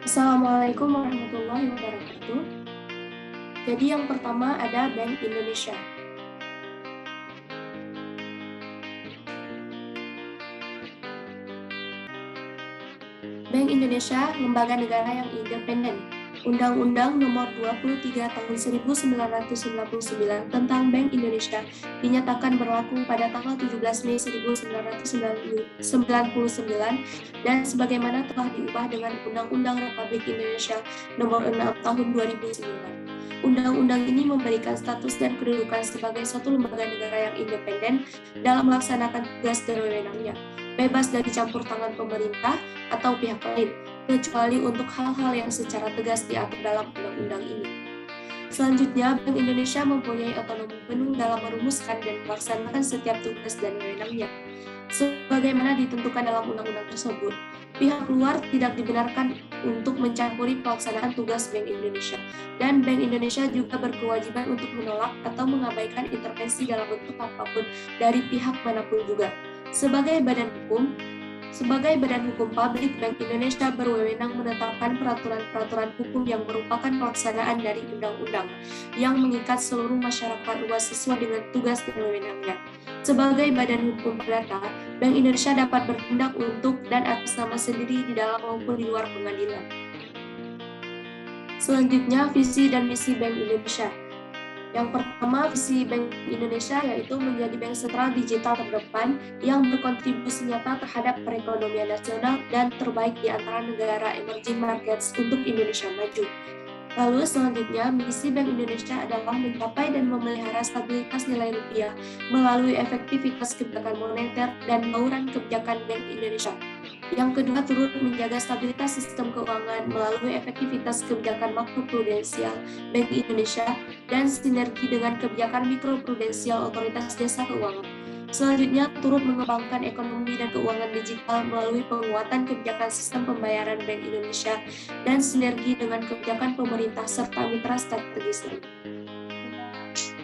Assalamualaikum warahmatullahi wabarakatuh. Jadi yang pertama ada Bank Indonesia. Bank Indonesia, lembaga negara yang independen. Undang-Undang Nomor 23 Tahun 1999 tentang Bank Indonesia dinyatakan berlaku pada tanggal 17 Mei 1999 dan sebagaimana telah diubah dengan Undang-Undang Republik Indonesia Nomor 6 Tahun 2009. Undang-undang ini memberikan status dan kedudukan sebagai suatu lembaga negara yang independen dalam melaksanakan tugas dan wewenangnya, bebas dari campur tangan pemerintah atau pihak lain, kecuali untuk hal-hal yang secara tegas diatur dalam undang-undang ini. Selanjutnya, Bank Indonesia mempunyai otonomi penuh dalam merumuskan dan melaksanakan setiap tugas dan wewenangnya. Sebagaimana ditentukan dalam undang-undang tersebut, pihak luar tidak dibenarkan untuk mencampuri pelaksanaan tugas Bank Indonesia, dan Bank Indonesia juga berkewajiban untuk menolak atau mengabaikan intervensi dalam bentuk apapun dari pihak manapun juga. Sebagai badan hukum publik, Bank Indonesia berwenang menetapkan peraturan-peraturan hukum yang merupakan pelaksanaan dari undang-undang yang mengikat seluruh masyarakat luas sesuai dengan tugas dan wewenangnya. Sebagai badan hukum perdata, Bank Indonesia dapat bertindak untuk dan atas nama sendiri di dalam maupun di luar pengadilan. Selanjutnya, visi dan misi Bank Indonesia. Yang pertama, visi Bank Indonesia yaitu menjadi bank sentral digital terdepan yang berkontribusi nyata terhadap perekonomian nasional dan terbaik di antara negara emerging markets untuk Indonesia maju. Lalu selanjutnya, misi Bank Indonesia adalah mencapai dan memelihara stabilitas nilai rupiah melalui efektivitas kebijakan moneter dan bauran kebijakan Bank Indonesia. Yang kedua, turut menjaga stabilitas sistem keuangan melalui efektivitas kebijakan makroprudensial Bank Indonesia dan sinergi dengan kebijakan mikroprudensial Otoritas Jasa Keuangan. Selanjutnya, turut mengembangkan ekonomi dan keuangan digital melalui penguatan kebijakan sistem pembayaran Bank Indonesia dan sinergi dengan kebijakan pemerintah serta mitra strategis lain.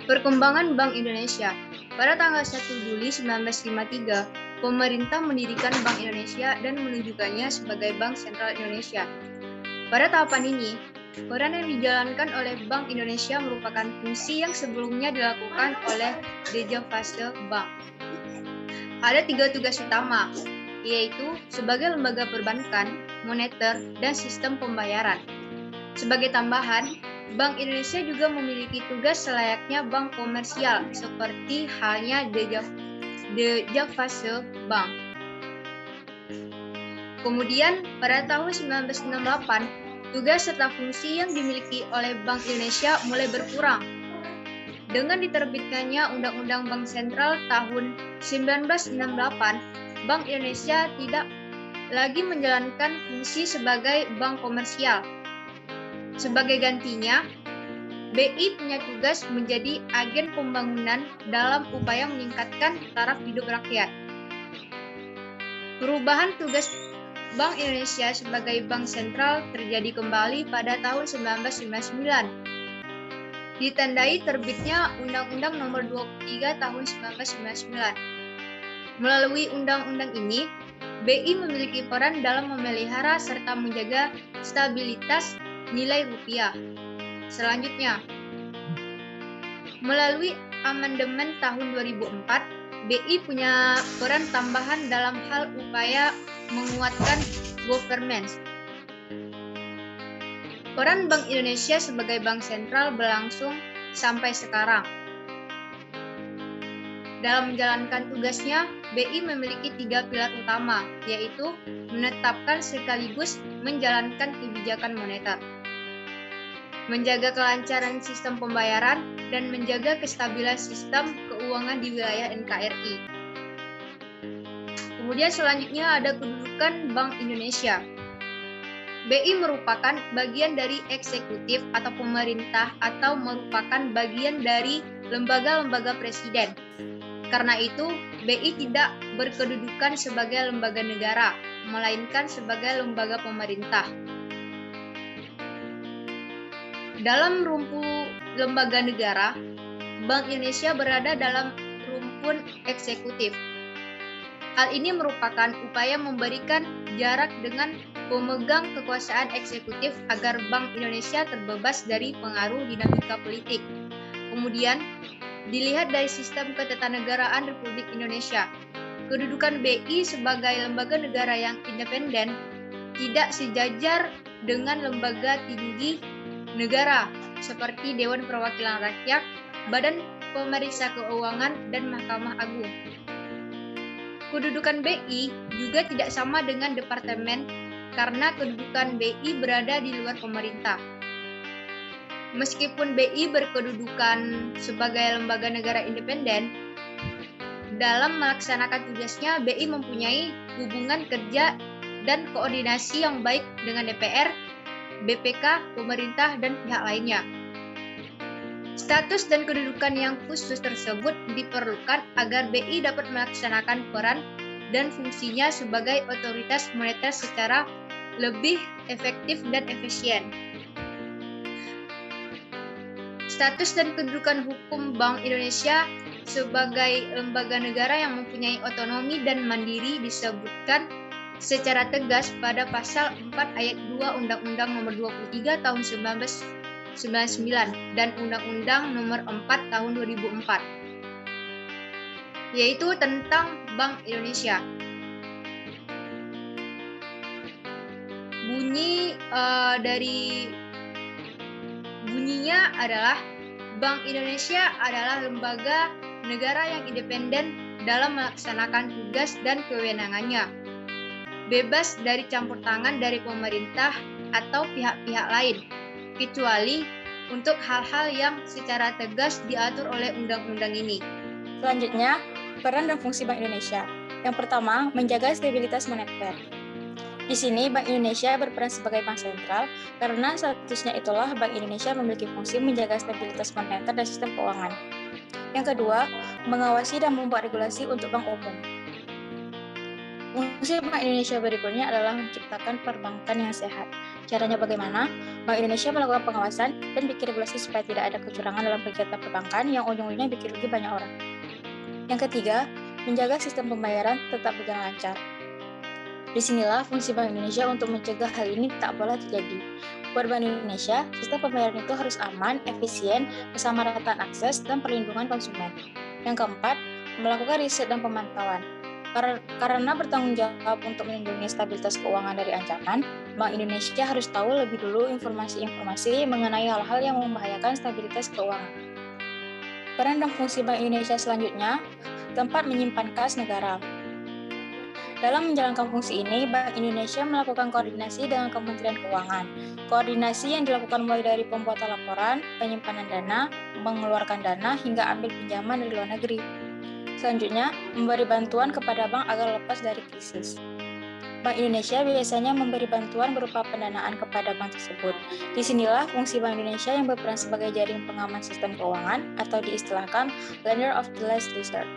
Perkembangan Bank Indonesia. Pada tanggal 1 Juli 1953, pemerintah mendirikan Bank Indonesia dan menunjukkannya sebagai Bank Sentral Indonesia. Pada tahapan ini, peran yang dijalankan oleh Bank Indonesia merupakan fungsi yang sebelumnya dilakukan oleh Dejavase Bank. Ada 3 tugas utama, yaitu sebagai lembaga perbankan, moneter, dan sistem pembayaran. Sebagai tambahan, Bank Indonesia juga memiliki tugas selayaknya bank komersial, seperti halnya Dejavase Bank. Kemudian, pada tahun 1968, tugas serta fungsi yang dimiliki oleh Bank Indonesia mulai berkurang. Dengan diterbitkannya Undang-Undang Bank Sentral tahun 1968, Bank Indonesia tidak lagi menjalankan fungsi sebagai bank komersial. Sebagai gantinya, BI punya tugas menjadi agen pembangunan dalam upaya meningkatkan taraf hidup rakyat. Perubahan tugas Bank Indonesia sebagai bank sentral terjadi kembali pada tahun 1999. Ditandai terbitnya Undang-Undang Nomor 23 Tahun 1999. Melalui undang-undang ini, BI memiliki peran dalam memelihara serta menjaga stabilitas nilai rupiah. Selanjutnya, melalui amandemen tahun 2004, BI punya peran tambahan dalam hal upaya menguatkan governance. Peran Bank Indonesia sebagai bank sentral berlangsung sampai sekarang. Dalam menjalankan tugasnya, BI memiliki 3 pilar utama, yaitu menetapkan sekaligus menjalankan kebijakan moneter, menjaga kelancaran sistem pembayaran, dan menjaga kestabilan sistem keuangan di wilayah NKRI. Kemudian selanjutnya ada kedudukan Bank Indonesia. BI merupakan bagian dari eksekutif atau pemerintah atau merupakan bagian dari lembaga-lembaga presiden. Karena itu, BI tidak berkedudukan sebagai lembaga negara, melainkan sebagai lembaga pemerintah. Dalam rumpun lembaga negara, Bank Indonesia berada dalam rumpun eksekutif. Hal ini merupakan upaya memberikan jarak dengan pemegang kekuasaan eksekutif agar Bank Indonesia terbebas dari pengaruh dinamika politik. Kemudian, dilihat dari sistem ketatanegaraan Republik Indonesia, kedudukan BI sebagai lembaga negara yang independen tidak sejajar dengan lembaga tinggi negara seperti Dewan Perwakilan Rakyat, Badan Pemeriksa Keuangan, dan Mahkamah Agung. Kedudukan BI juga tidak sama dengan departemen karena kedudukan BI berada di luar pemerintah. Meskipun BI berkedudukan sebagai lembaga negara independen, dalam melaksanakan tugasnya BI mempunyai hubungan kerja dan koordinasi yang baik dengan DPR, BPK, pemerintah, dan pihak lainnya. Status dan kedudukan yang khusus tersebut diperlukan agar BI dapat melaksanakan peran dan fungsinya sebagai otoritas moneter secara lebih efektif dan efisien. Status dan kedudukan hukum Bank Indonesia sebagai lembaga negara yang mempunyai otonomi dan mandiri disebutkan secara tegas pada pasal 4 ayat 2 Undang-Undang Nomor 23 Tahun 1999 dan Undang-Undang Nomor 4 Tahun 2004, yaitu tentang Bank Indonesia. Bunyinya adalah Bank Indonesia adalah lembaga negara yang independen dalam melaksanakan tugas dan kewenangannya, bebas dari campur tangan dari pemerintah atau pihak-pihak lain, kecuali untuk hal-hal yang secara tegas diatur oleh undang-undang ini. Selanjutnya, peran dan fungsi Bank Indonesia. Yang pertama, menjaga stabilitas moneter. Di sini, Bank Indonesia berperan sebagai bank sentral karena statusnya itulah Bank Indonesia memiliki fungsi menjaga stabilitas moneter dan sistem keuangan. Yang kedua, mengawasi dan membuat regulasi untuk bank umum. Fungsi Bank Indonesia berikutnya adalah menciptakan perbankan yang sehat. Caranya bagaimana? Bank Indonesia melakukan pengawasan dan bikin regulasi supaya tidak ada kecurangan dalam kegiatan perbankan yang ujung-ujungnya bikin rugi banyak orang. Yang ketiga, menjaga sistem pembayaran tetap berjalan lancar. Disinilah fungsi Bank Indonesia untuk mencegah hal ini tak boleh terjadi. Buat Bank Indonesia, sistem pembayaran itu harus aman, efisien, kesamarataan akses, dan perlindungan konsumen. Yang keempat, melakukan riset dan pemantauan. Karena bertanggung jawab untuk melindungi stabilitas keuangan dari ancaman, Bank Indonesia harus tahu lebih dulu informasi-informasi mengenai hal-hal yang membahayakan stabilitas keuangan. Peran dan fungsi Bank Indonesia selanjutnya, tempat menyimpan kas negara. Dalam menjalankan fungsi ini, Bank Indonesia melakukan koordinasi dengan Kementerian Keuangan. Koordinasi yang dilakukan mulai dari pembuatan laporan, penyimpanan dana, mengeluarkan dana, hingga ambil pinjaman dari luar negeri. Selanjutnya, memberi bantuan kepada bank agar lepas dari krisis. Bank Indonesia biasanya memberi bantuan berupa pendanaan kepada bank tersebut. Disinilah fungsi Bank Indonesia yang berperan sebagai jaring pengaman sistem keuangan atau diistilahkan lender of the last resort.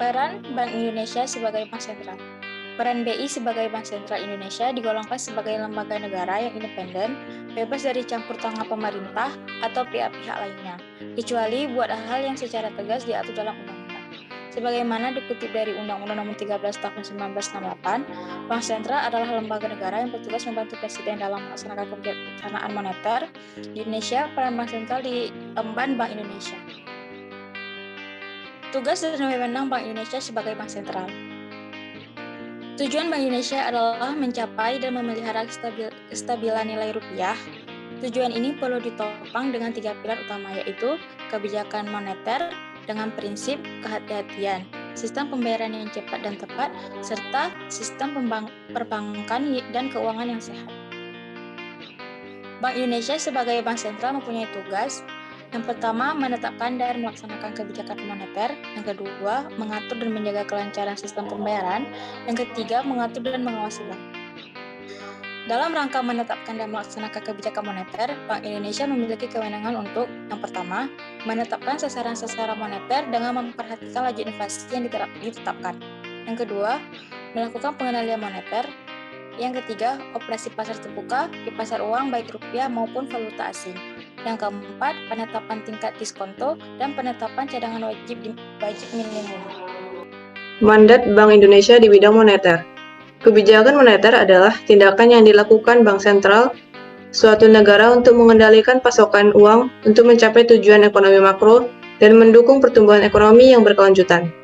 Peran Bank Indonesia sebagai bank sentral. Peran BI sebagai Bank Sentral Indonesia digolongkan sebagai lembaga negara yang independen, bebas dari campur tangan pemerintah atau pihak-pihak lainnya, kecuali buat hal-hal yang secara tegas diatur dalam undang-undang. Sebagaimana dikutip dari Undang-Undang Nomor 13 Tahun 1968, Bank Sentral adalah lembaga negara yang bertugas membantu Presiden dalam melaksanakan kebijakan moneter. Di Indonesia, peran Bank Sentral diemban Bank Indonesia. Tugas dan wewenang Bank Indonesia sebagai bank sentral. Tujuan Bank Indonesia adalah mencapai dan memelihara kestabilan nilai rupiah. Tujuan ini perlu ditopang dengan 3 pilar utama, yaitu kebijakan moneter dengan prinsip kehati-hatian, sistem pembayaran yang cepat dan tepat, serta sistem perbankan dan keuangan yang sehat. Bank Indonesia sebagai bank sentral mempunyai tugas. Yang pertama, menetapkan dan melaksanakan kebijakan moneter. Yang kedua, mengatur dan menjaga kelancaran sistem pembayaran. Yang ketiga, mengatur dan mengawasi bank. Dalam rangka menetapkan dan melaksanakan kebijakan moneter, Bank Indonesia memiliki kewenangan untuk, yang pertama, menetapkan sasaran-sasaran moneter dengan memperhatikan laju inflasi yang ditetapkan. Yang kedua, melakukan pengendalian moneter. Yang ketiga, operasi pasar terbuka di pasar uang baik rupiah maupun valuta asing. Yang keempat, penetapan tingkat diskonto dan penetapan cadangan wajib minimum. Mandat Bank Indonesia di bidang moneter. Kebijakan moneter adalah tindakan yang dilakukan bank sentral suatu negara untuk mengendalikan pasokan uang untuk mencapai tujuan ekonomi makro dan mendukung pertumbuhan ekonomi yang berkelanjutan.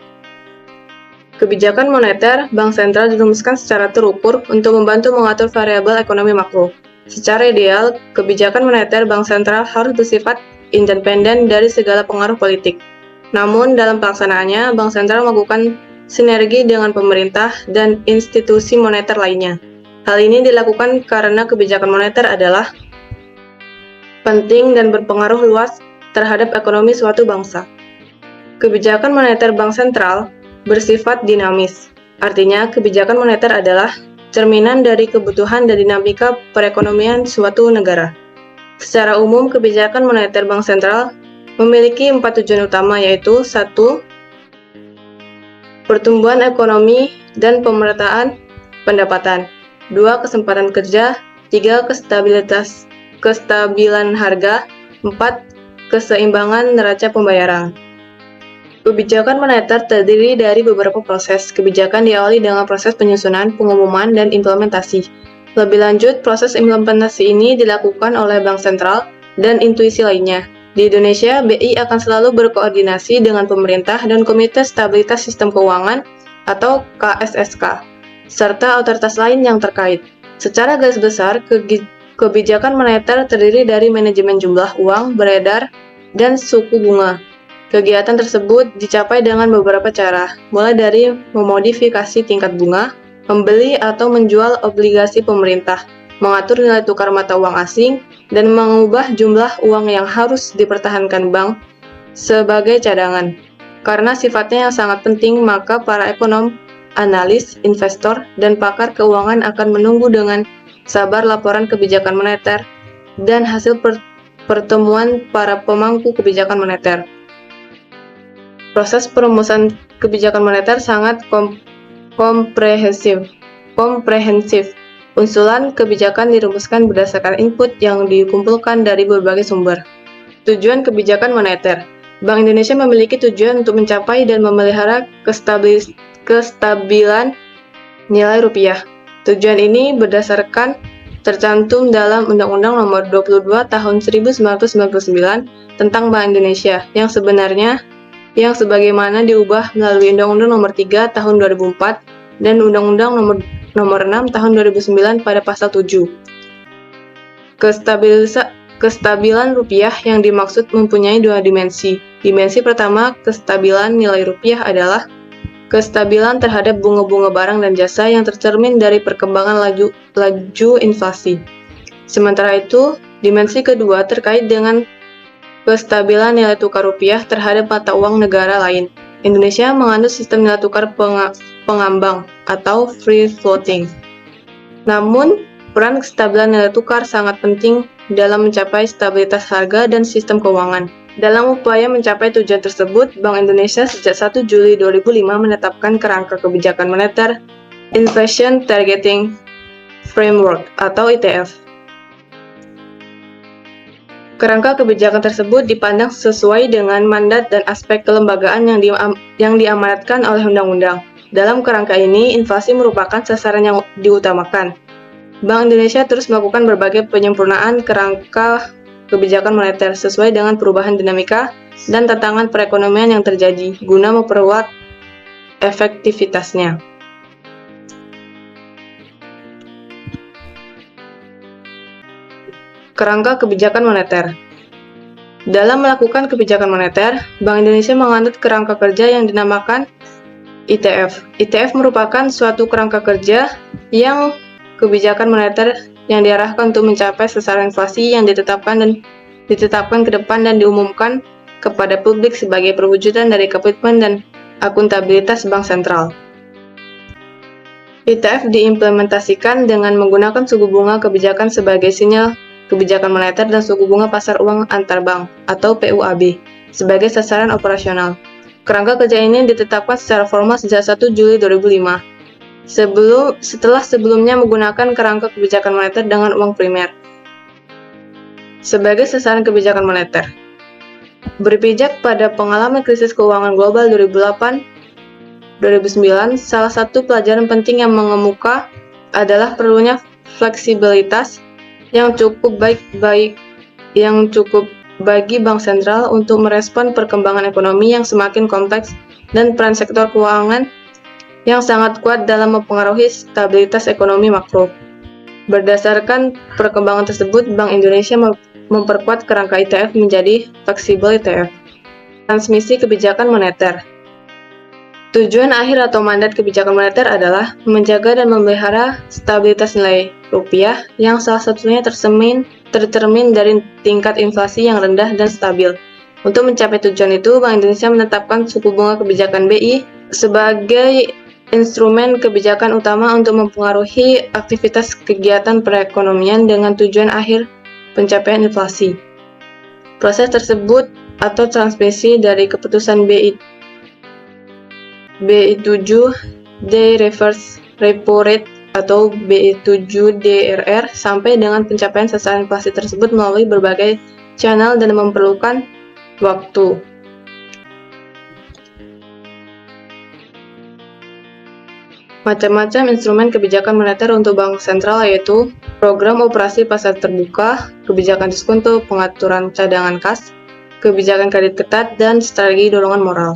Kebijakan moneter bank sentral dirumuskan secara terukur untuk membantu mengatur variabel ekonomi makro. Secara ideal, kebijakan moneter bank sentral harus bersifat independen dari segala pengaruh politik. Namun, dalam pelaksanaannya, bank sentral melakukan sinergi dengan pemerintah dan institusi moneter lainnya. Hal ini dilakukan karena kebijakan moneter adalah penting dan berpengaruh luas terhadap ekonomi suatu bangsa. Kebijakan moneter bank sentral bersifat dinamis. Artinya, kebijakan moneter adalah cerminan dari kebutuhan dan dinamika perekonomian suatu negara. Secara umum, kebijakan moneter bank sentral memiliki 4 tujuan utama, yaitu 1. Pertumbuhan ekonomi dan pemerataan pendapatan. 2. Kesempatan kerja. 3. Kestabilan harga. 4. Keseimbangan neraca pembayaran. Kebijakan moneter terdiri dari beberapa proses. Kebijakan diawali dengan proses penyusunan, pengumuman, dan implementasi. Lebih lanjut, proses implementasi ini dilakukan oleh bank sentral dan intuisi lainnya. Di Indonesia, BI akan selalu berkoordinasi dengan pemerintah dan Komite Stabilitas Sistem Keuangan atau KSSK, serta otoritas lain yang terkait. Secara garis besar, kebijakan moneter terdiri dari manajemen jumlah uang beredar dan suku bunga. Kegiatan tersebut dicapai dengan beberapa cara, mulai dari memodifikasi tingkat bunga, membeli atau menjual obligasi pemerintah, mengatur nilai tukar mata uang asing, dan mengubah jumlah uang yang harus dipertahankan bank sebagai cadangan. Karena sifatnya yang sangat penting, maka para ekonom, analis, investor, dan pakar keuangan akan menunggu dengan sabar laporan kebijakan moneter dan hasil pertemuan para pemangku kebijakan moneter. Proses perumusan kebijakan moneter sangat komprehensif. Usulan kebijakan dirumuskan berdasarkan input yang dikumpulkan dari berbagai sumber. Tujuan kebijakan moneter. Bank Indonesia memiliki tujuan untuk mencapai dan memelihara kestabilan nilai rupiah. Tujuan ini berdasarkan tercantum dalam Undang-Undang Nomor 22 Tahun 1999 tentang Bank Indonesia yang sebagaimana diubah melalui Undang-Undang Nomor 3 Tahun 2004 dan Undang-Undang Nomor 6 Tahun 2009 pada pasal 7. Kestabilan rupiah yang dimaksud mempunyai dua dimensi. Dimensi pertama, kestabilan nilai rupiah adalah kestabilan terhadap bunga-bunga barang dan jasa yang tercermin dari perkembangan laju inflasi. Sementara itu, dimensi kedua terkait dengan kestabilan nilai tukar rupiah terhadap mata uang negara lain. Indonesia menganut sistem nilai tukar pengambang atau free floating. Namun, peran kestabilan nilai tukar sangat penting dalam mencapai stabilitas harga dan sistem keuangan. Dalam upaya mencapai tujuan tersebut, Bank Indonesia sejak 1 Juli 2005 menetapkan kerangka kebijakan moneter Inflation Targeting Framework atau ITF. Kerangka kebijakan tersebut dipandang sesuai dengan mandat dan aspek kelembagaan yang diamanatkan oleh undang-undang. Dalam kerangka ini, inflasi merupakan sasaran yang diutamakan. Bank Indonesia terus melakukan berbagai penyempurnaan kerangka kebijakan moneter sesuai dengan perubahan dinamika dan tantangan perekonomian yang terjadi, guna memperkuat efektivitasnya. Kerangka kebijakan moneter. Dalam melakukan kebijakan moneter, Bank Indonesia menganut kerangka kerja yang dinamakan ITF. ITF merupakan suatu kerangka kerja yang kebijakan moneter yang diarahkan untuk mencapai sasaran inflasi yang ditetapkan ke depan dan diumumkan kepada publik sebagai perwujudan dari komitmen dan akuntabilitas bank sentral. ITF diimplementasikan dengan menggunakan suku bunga kebijakan sebagai sinyal kebijakan moneter dan suku bunga pasar uang antar bank atau PUAB sebagai sasaran operasional. Kerangka kerja ini ditetapkan secara formal sejak 1 Juli 2005. Setelah sebelumnya menggunakan kerangka kebijakan moneter dengan uang primer sebagai sasaran kebijakan moneter. Berpijak pada pengalaman krisis keuangan global 2008, 2009, salah satu pelajaran penting yang mengemuka adalah perlunya fleksibilitas yang cukup bagi bank sentral untuk merespon perkembangan ekonomi yang semakin kompleks dan peran sektor keuangan yang sangat kuat dalam mempengaruhi stabilitas ekonomi makro. Berdasarkan perkembangan tersebut, Bank Indonesia memperkuat kerangka ITF menjadi fleksibel ITF. Transmisi kebijakan moneter. Tujuan akhir atau mandat kebijakan moneter adalah menjaga dan memelihara stabilitas nilai rupiah yang salah satunya tercermin dari tingkat inflasi yang rendah dan stabil. Untuk mencapai tujuan itu, Bank Indonesia menetapkan suku bunga kebijakan BI sebagai instrumen kebijakan utama untuk mempengaruhi aktivitas kegiatan perekonomian dengan tujuan akhir pencapaian inflasi. Proses tersebut atau transmisi dari keputusan BI7D reverse repo rate atau BI7DRR sampai dengan pencapaian sasaran inflasi tersebut melalui berbagai channel dan memerlukan waktu. Macam-macam instrumen kebijakan moneter untuk bank sentral yaitu program operasi pasar terbuka, kebijakan diskonto, pengaturan cadangan kas, kebijakan kredit ketat, dan strategi dorongan moral.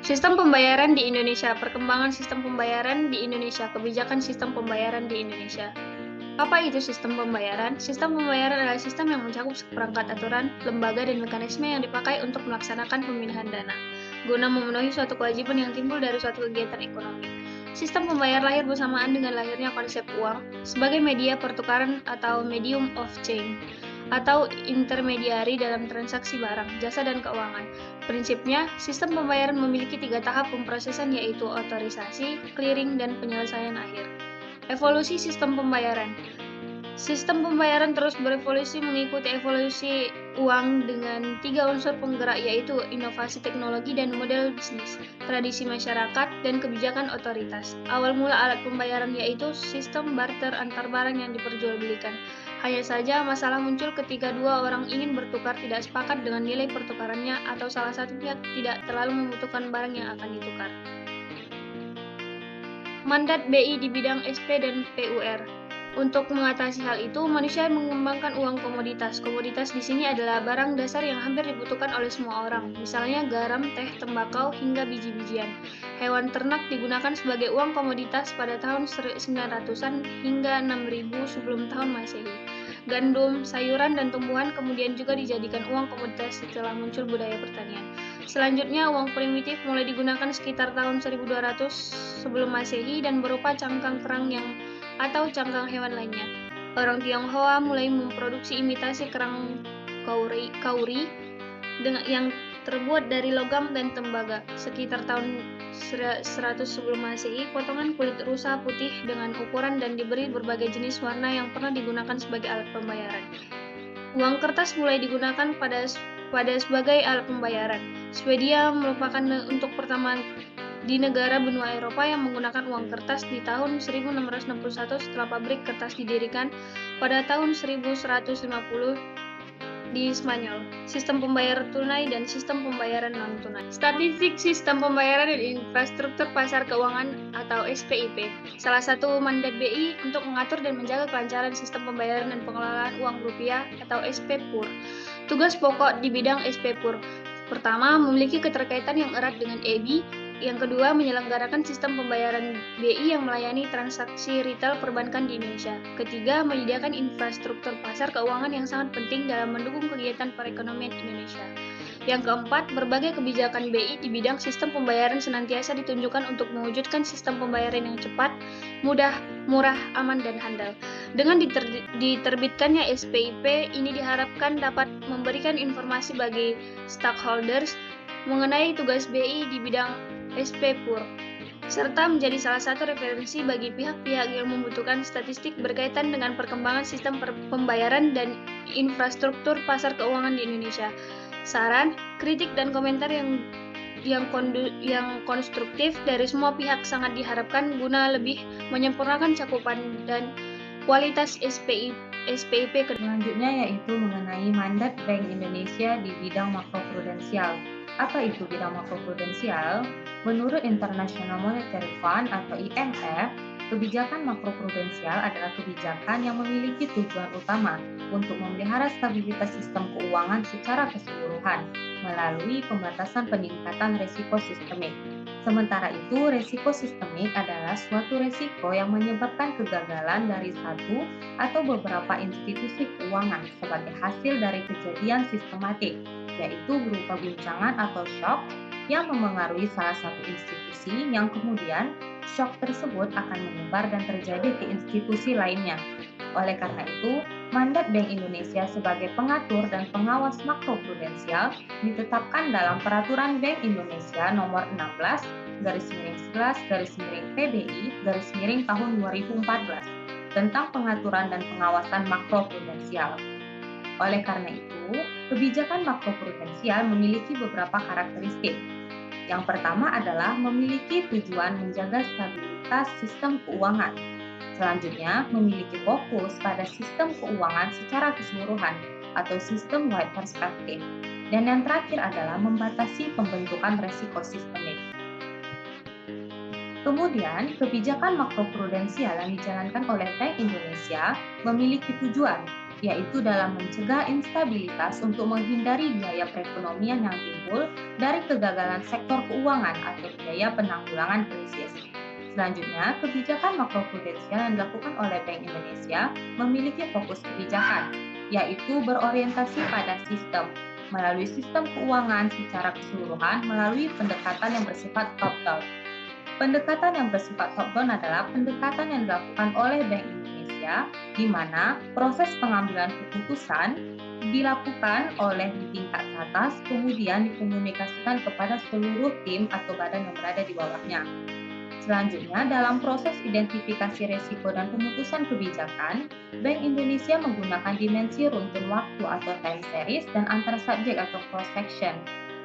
Sistem pembayaran di Indonesia, perkembangan sistem pembayaran di Indonesia, kebijakan sistem pembayaran di Indonesia. Apa itu sistem pembayaran? Sistem pembayaran adalah sistem yang mencakup seperangkat aturan, lembaga, dan mekanisme yang dipakai untuk melaksanakan pemindahan dana, guna memenuhi suatu kewajiban yang timbul dari suatu kegiatan ekonomi. Sistem pembayar lahir bersamaan dengan lahirnya konsep uang sebagai media pertukaran atau medium of change, atau intermediari dalam transaksi barang, jasa, dan keuangan. Prinsipnya, sistem pembayaran memiliki 3 tahap pemrosesan yaitu otorisasi, clearing, dan penyelesaian akhir. Evolusi sistem pembayaran. Sistem pembayaran terus berevolusi mengikuti evolusi uang dengan 3 unsur penggerak yaitu inovasi teknologi dan model bisnis, tradisi masyarakat, dan kebijakan otoritas. Awal mula alat pembayaran yaitu sistem barter antar barang yang diperjualbelikan. Hanya saja masalah muncul ketika dua orang ingin bertukar tidak sepakat dengan nilai pertukarannya atau salah satu pihak tidak terlalu membutuhkan barang yang akan ditukar. Mandat BI di bidang SP dan PUR. Untuk mengatasi hal itu, manusia mengembangkan uang komoditas. Komoditas di sini adalah barang dasar yang hampir dibutuhkan oleh semua orang, misalnya garam, teh, tembakau, hingga biji-bijian. Hewan ternak digunakan sebagai uang komoditas pada tahun 900-an hingga 6000 sebelum tahun Masehi. Gandum, sayuran, dan tumbuhan kemudian juga dijadikan uang komoditas setelah muncul budaya pertanian. Selanjutnya, uang primitif mulai digunakan sekitar tahun 1200 sebelum Masehi dan berupa cangkang kerang atau cangkang hewan lainnya. Orang Tionghoa mulai memproduksi imitasi kerang kauri yang terbuat dari logam dan tembaga. Sekitar tahun 100 sebelum Masehi, potongan kulit rusa putih dengan ukuran dan diberi berbagai jenis warna yang pernah digunakan sebagai alat pembayaran. Uang kertas mulai digunakan pada sebagai alat pembayaran. Swedia merupakan untuk pertama di negara benua Eropa yang menggunakan uang kertas di tahun 1661 setelah pabrik kertas didirikan pada tahun 1150 di Spanyol. Sistem pembayaran tunai dan sistem pembayaran non-tunai. Statistik sistem pembayaran dan infrastruktur pasar keuangan atau SPIP. Salah satu mandat BI untuk mengatur dan menjaga kelancaran sistem pembayaran dan pengelolaan uang rupiah atau SPPUR. Tugas pokok di bidang SPPUR. Pertama, memiliki keterkaitan yang erat dengan EBI. Yang kedua, menyelenggarakan sistem pembayaran BI yang melayani transaksi retail perbankan di Indonesia. Ketiga, menyediakan infrastruktur pasar keuangan yang sangat penting dalam mendukung kegiatan perekonomian Indonesia. Yang keempat, berbagai kebijakan BI di bidang sistem pembayaran senantiasa ditunjukkan untuk mewujudkan sistem pembayaran yang cepat, mudah, murah, aman, dan handal. Dengan diterbitkannya SPIP, ini diharapkan dapat memberikan informasi bagi stakeholders mengenai tugas BI di bidang SPPUR, serta menjadi salah satu referensi bagi pihak-pihak yang membutuhkan statistik berkaitan dengan perkembangan sistem pembayaran dan infrastruktur pasar keuangan di Indonesia. Saran, kritik, dan komentar yang konstruktif dari semua pihak sangat diharapkan guna lebih menyempurnakan cakupan dan kualitas SPIP Selanjutnya yaitu mengenai mandat Bank Indonesia di bidang makroprudensial. Apa itu bidang makroprudensial? Menurut International Monetary Fund atau IMF, kebijakan makroprudensial adalah kebijakan yang memiliki tujuan utama untuk memelihara stabilitas sistem keuangan secara keseluruhan melalui pembatasan peningkatan risiko sistemik. Sementara itu, risiko sistemik adalah suatu risiko yang menyebabkan kegagalan dari satu atau beberapa institusi keuangan sebagai hasil dari kejadian sistematik, yaitu berupa guncangan atau shock yang memengaruhi salah satu institusi yang kemudian shock tersebut akan menyebar dan terjadi ke institusi lainnya. Oleh karena itu, mandat Bank Indonesia sebagai pengatur dan pengawas makroprudensial ditetapkan dalam Peraturan Bank Indonesia Nomor 16/11/PBI tahun 2014 tentang pengaturan dan pengawasan makroprudensial. Oleh karena itu, kebijakan makroprudensial memiliki beberapa karakteristik. Yang pertama adalah memiliki tujuan menjaga stabilitas sistem keuangan. Selanjutnya, memiliki fokus pada sistem keuangan secara keseluruhan atau system-wide perspective. Dan yang terakhir adalah membatasi pembentukan resiko sistemik. Kemudian, kebijakan makroprudensial yang dijalankan oleh Bank Indonesia memiliki tujuan, yaitu dalam mencegah instabilitas untuk menghindari biaya perekonomian yang timbul dari kegagalan sektor keuangan atau biaya penanggulangan krisis. Selanjutnya, kebijakan makroprudensial yang dilakukan oleh Bank Indonesia memiliki fokus kebijakan, yaitu berorientasi pada sistem, melalui sistem keuangan secara keseluruhan melalui pendekatan yang bersifat top-down. Pendekatan yang bersifat top-down adalah pendekatan yang dilakukan oleh Bank Indonesia, di mana proses pengambilan keputusan dilakukan oleh di tingkat atas, kemudian dikomunikasikan kepada seluruh tim atau badan yang berada di bawahnya. Selanjutnya, dalam proses identifikasi risiko dan pemutusan kebijakan, Bank Indonesia menggunakan dimensi runtun waktu atau time series dan antar subjek atau cross section.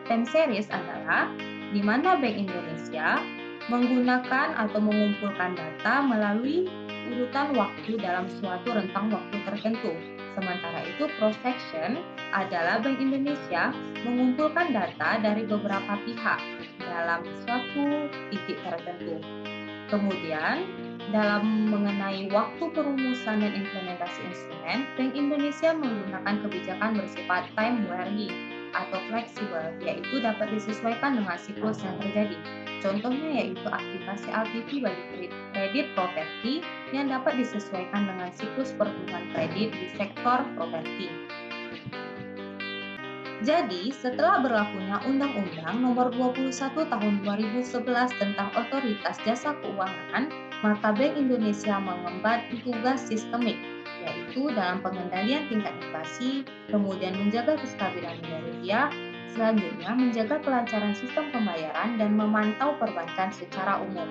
Time series adalah di mana Bank Indonesia menggunakan atau mengumpulkan data melalui urutan waktu dalam suatu rentang waktu tertentu. Sementara itu, cross section adalah Bank Indonesia mengumpulkan data dari beberapa pihak dalam suatu titik tertentu. Kemudian, dalam mengenai waktu perumusan dan implementasi instrumen, Bank Indonesia menggunakan kebijakan bersifat time varying atau fleksibel, yaitu dapat disesuaikan dengan siklus yang terjadi. Contohnya yaitu aktivasi LTV bagi kredit properti yang dapat disesuaikan dengan siklus pertumbuhan kredit di sektor properti. Jadi, setelah berlakunya Undang-Undang Nomor 21 Tahun 2011 tentang Otoritas Jasa Keuangan, maka Bank Indonesia mengemban tugas sistemik, yaitu dalam pengendalian tingkat inflasi, kemudian menjaga kestabilan nilai rupiah, selanjutnya menjaga kelancaran sistem pembayaran dan memantau perbankan secara umum.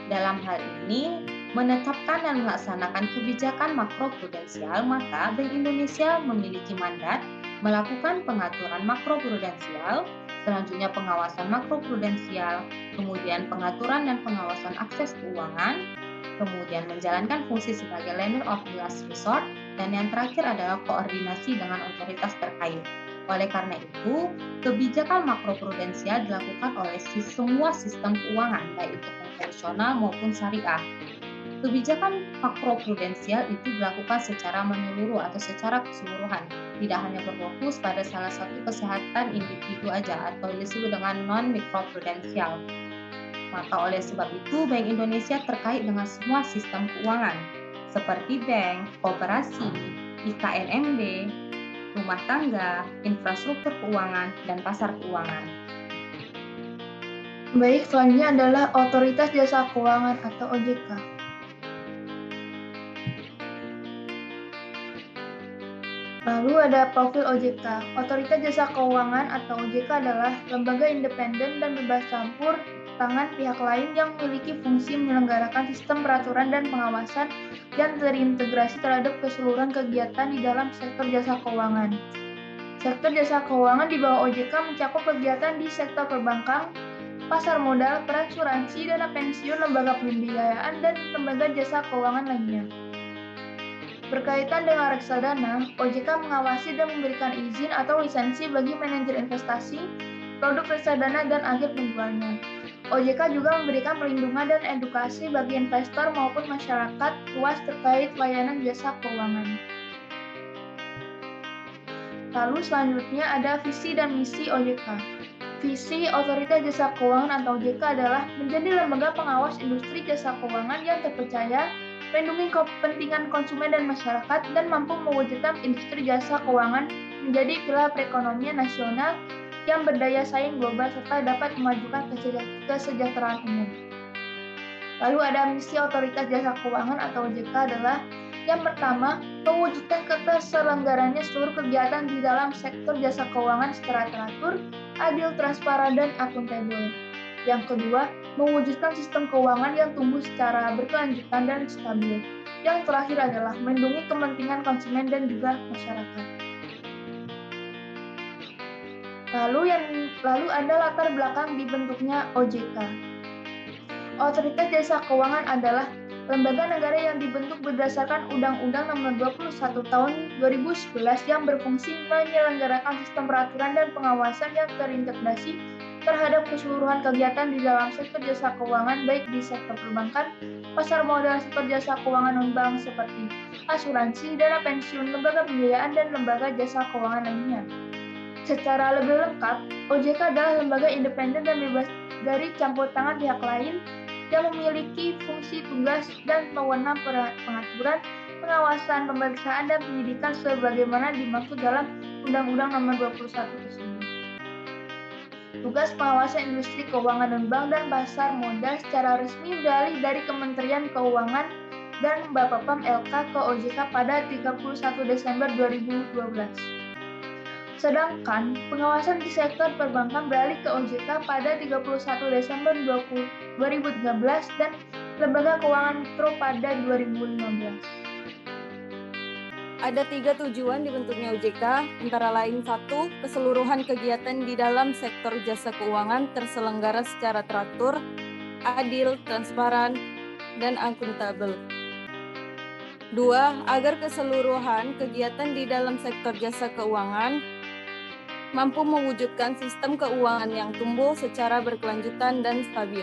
Dalam hal ini, menetapkan dan melaksanakan kebijakan makroprudensial, maka Bank Indonesia memiliki mandat melakukan pengaturan makroprudensial, selanjutnya pengawasan makroprudensial, kemudian pengaturan dan pengawasan akses keuangan, kemudian menjalankan fungsi sebagai lender of last resort, dan yang terakhir adalah koordinasi dengan otoritas terkait. Oleh karena itu, kebijakan makroprudensial dilakukan oleh semua sistem keuangan, baik itu konvensional maupun syariah. Kebijakan makroprudensial itu dilakukan secara menyeluruh atau secara keseluruhan, tidak hanya berfokus pada salah satu kesehatan individu aja atau disebut dengan non-mikroprudensial. Maka oleh sebab itu, Bank Indonesia terkait dengan semua sistem keuangan, seperti bank, koperasi, IKNMB, rumah tangga, infrastruktur keuangan, dan pasar keuangan. Baik, selanjutnya adalah Otoritas Jasa Keuangan atau OJK. Lalu ada profil OJK. Otoritas Jasa Keuangan atau OJK adalah lembaga independen dan bebas campur tangan pihak lain yang memiliki fungsi menyelenggarakan sistem peraturan dan pengawasan dan terintegrasi terhadap keseluruhan kegiatan di dalam sektor jasa keuangan. Sektor jasa keuangan di bawah OJK mencakup kegiatan di sektor perbankan, pasar modal, perasuransi, dana pensiun, lembaga pembiayaan, dan lembaga jasa keuangan lainnya. Berkaitan dengan reksadana, OJK mengawasi dan memberikan izin atau lisensi bagi manajer investasi, produk reksadana dan agen penjualnya. OJK juga memberikan perlindungan dan edukasi bagi investor maupun masyarakat luas terkait layanan jasa keuangan. Lalu selanjutnya ada visi dan misi OJK. Visi Otoritas Jasa Keuangan atau OJK adalah menjadi lembaga pengawas industri jasa keuangan yang terpercaya, melindungi kepentingan konsumen dan masyarakat, dan mampu mewujudkan industri jasa keuangan menjadi pilar perekonomian nasional yang berdaya saing global serta dapat memajukan kesejahteraan umum. Lalu ada misi Otoritas Jasa Keuangan atau OJK adalah yang pertama, mewujudkan keterselenggarannya seluruh kegiatan di dalam sektor jasa keuangan secara teratur, adil, transparan, dan akuntabel. Yang kedua, mewujudkan sistem keuangan yang tumbuh secara berkelanjutan dan stabil. Yang terakhir adalah melindungi kepentingan konsumen dan juga masyarakat. Lalu ada latar belakang dibentuknya OJK. Otoritas Jasa Keuangan adalah lembaga negara yang dibentuk berdasarkan Undang-Undang Nomor 21 Tahun 2011 yang berfungsi menyelenggarakan sistem peraturan dan pengawasan yang terintegrasi terhadap keseluruhan kegiatan di dalam sektor jasa keuangan baik di sektor perbankan, pasar modal, sektor jasa keuangan non-bank seperti asuransi, dana pensiun, lembaga pembiayaan, dan lembaga jasa keuangan lainnya. Secara lebih lengkap, OJK adalah lembaga independen dan bebas dari campur tangan pihak lain yang memiliki fungsi, tugas, dan wewenang pengaturan, pengawasan, pemeriksaan, dan penyidikan sebagaimana dimaksud dalam Undang-Undang Nomor 21 tersebut. Tugas pengawasan industri keuangan non-bank dan pasar modal secara resmi beralih dari Kementerian Keuangan dan Bapepam LK ke OJK pada 31 Desember 2012. Sedangkan pengawasan di sektor perbankan beralih ke OJK pada 31 Desember 2013 dan lembaga keuangan mikro pada 2015. Ada 3 tujuan dibentuknya OJK, antara lain 1. Keseluruhan kegiatan di dalam sektor jasa keuangan terselenggara secara teratur, adil, transparan, dan akuntabel. 2. Agar keseluruhan kegiatan di dalam sektor jasa keuangan mampu mewujudkan sistem keuangan yang tumbuh secara berkelanjutan dan stabil.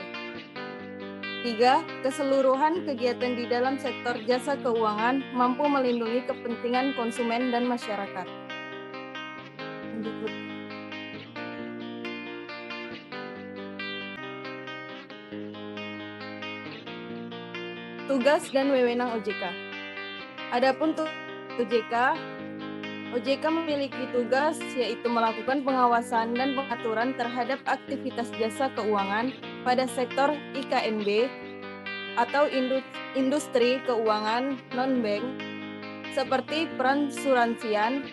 3. Keseluruhan kegiatan di dalam sektor jasa keuangan mampu melindungi kepentingan konsumen dan masyarakat. Tugas dan wewenang OJK. Adapun OJK memiliki tugas yaitu melakukan pengawasan dan pengaturan terhadap aktivitas jasa keuangan pada sektor IKNB atau industri keuangan non-bank seperti peransuransian,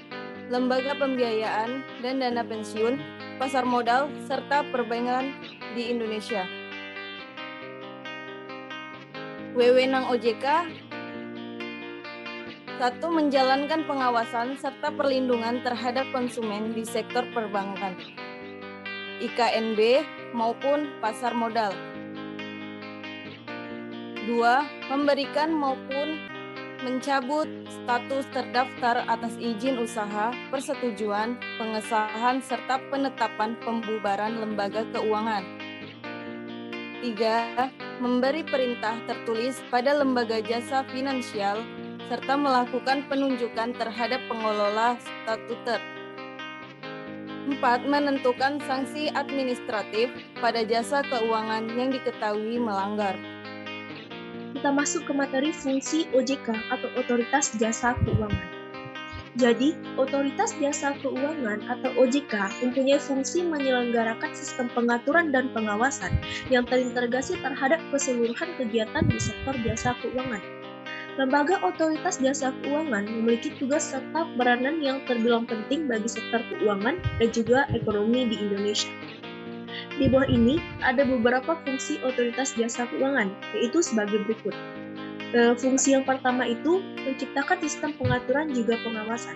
lembaga pembiayaan dan dana pensiun, pasar modal, serta perbankan di Indonesia. Wewenang OJK 1. Menjalankan pengawasan serta perlindungan terhadap konsumen di sektor perbankan, IKNB maupun pasar modal. 2. Memberikan maupun mencabut status terdaftar atas izin usaha, persetujuan, pengesahan, serta penetapan pembubaran lembaga keuangan. 3. Memberi perintah tertulis pada lembaga jasa finansial serta melakukan penunjukan terhadap pengelola statuter. 4. Menentukan sanksi administratif pada jasa keuangan yang diketahui melanggar. Kita masuk ke materi fungsi OJK atau Otoritas Jasa Keuangan. Jadi, Otoritas Jasa Keuangan atau OJK mempunyai fungsi menyelenggarakan sistem pengaturan dan pengawasan yang terintegrasi terhadap keseluruhan kegiatan di sektor jasa keuangan. Lembaga Otoritas Jasa Keuangan memiliki tugas serta peranan yang terbilang penting bagi sektor keuangan dan juga ekonomi di Indonesia. Di bawah ini ada beberapa fungsi Otoritas Jasa Keuangan, yaitu sebagai berikut. Fungsi yang pertama itu menciptakan sistem pengaturan juga pengawasan.